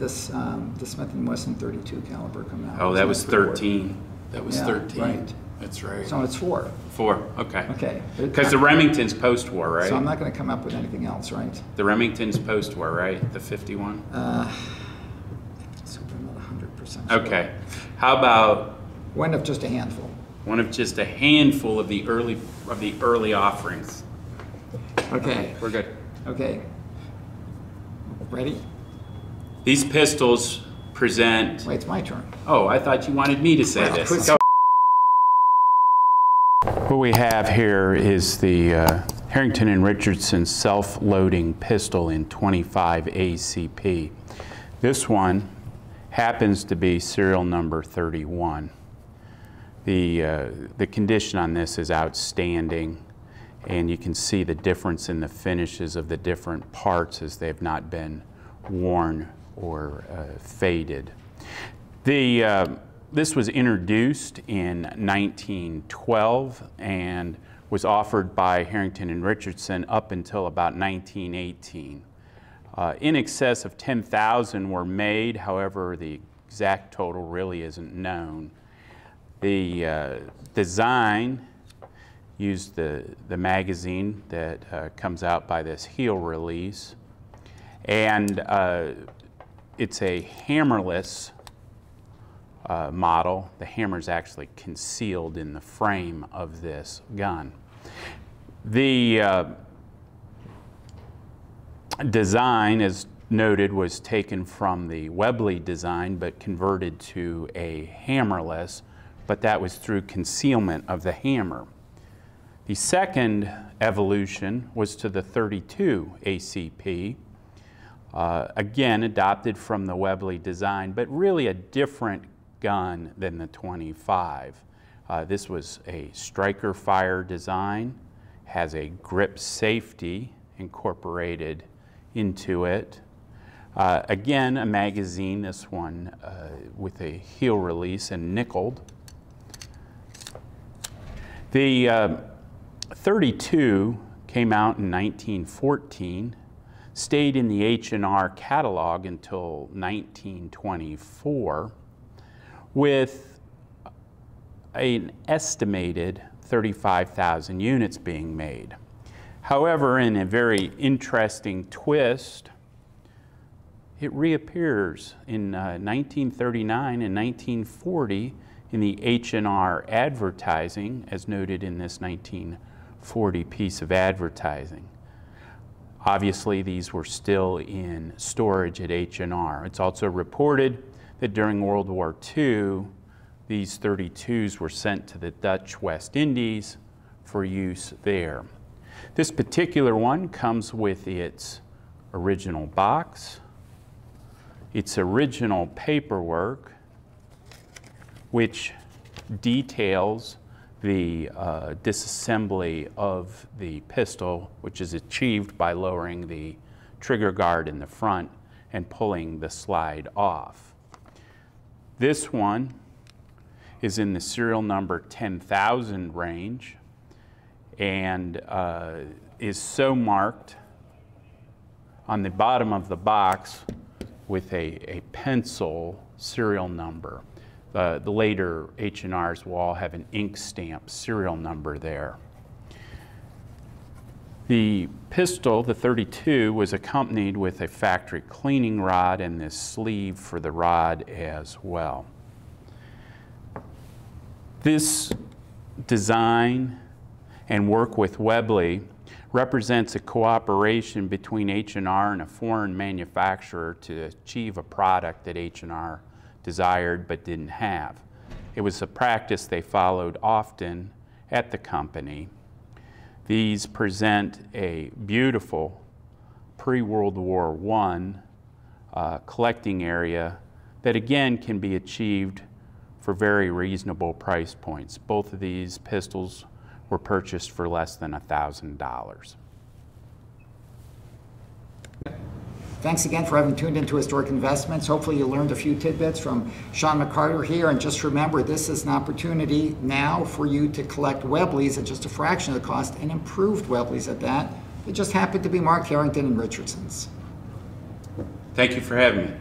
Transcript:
this the Smith & Wesson 32 caliber come out? Oh, that was 13. That was 13. Right. That's right. So it's 4. 4, okay. Okay. Because the Remington's post-war, right? So I'm not going to come up with anything else, right? The Remington's post-war, right? The 51? So I'm not 100% sure. Okay. How about One of just a handful. one of just a handful of the early offerings? Okay. We're good. Okay. Ready? These pistols present... Wait, it's my turn. Oh, I thought you wanted me to say Well, this. Go. What we have here is the Harrington & Richardson self-loading pistol in 25 ACP. This one happens to be serial number 31. The condition on this is outstanding, and you can see the difference in the finishes of the different parts as they've not been worn or faded. This was introduced in 1912 and was offered by Harrington & Richardson up until about 1918. In excess of 10,000 were made, however, the exact total really isn't known. The design used the magazine that comes out by this heel release, and it's a hammerless model. The hammer is actually concealed in the frame of this gun. The design, as noted, was taken from the Webley design but converted to a hammerless, but that was through concealment of the hammer. The second evolution was to the 32 ACP, again adopted from the Webley design, but really a different gun than the 25. This was a striker fire design, has a grip safety incorporated into it. Again, a magazine, this one with a heel release and nickeled. The 32 came out in 1914, stayed in the H&R catalog until 1924, with an estimated 35,000 units being made. However, in a very interesting twist, it reappears in 1939 and 1940 in the H&R advertising, as noted in this 1940 piece of advertising. Obviously, these were still in storage at H&R. It's also reported that during World War II, these 32s were sent to the Dutch West Indies for use there. This particular one comes with its original box, its original paperwork, which details the disassembly of the pistol, which is achieved by lowering the trigger guard in the front and pulling the slide off. This one is in the serial number 10,000 range and is so marked on the bottom of the box with a pencil serial number. The later H&Rs will all have an ink stamp serial number there. The pistol, the 32, was accompanied with a factory cleaning rod and this sleeve for the rod as well. This design and work with Webley represents a cooperation between H&R and a foreign manufacturer to achieve a product that H&R desired but didn't have. It was a practice they followed often at the company. These present a beautiful pre-World War I collecting area that again can be achieved for very reasonable price points. Both of these pistols were purchased for less than $1,000. Thanks again for having tuned into Historic Investments. Hopefully you learned a few tidbits from Sean McCarter here. And just remember, this is an opportunity now for you to collect Webleys at just a fraction of the cost, and improved Webleys at that. It just happened to be marked Harrington & Richardson's. Thank you for having me.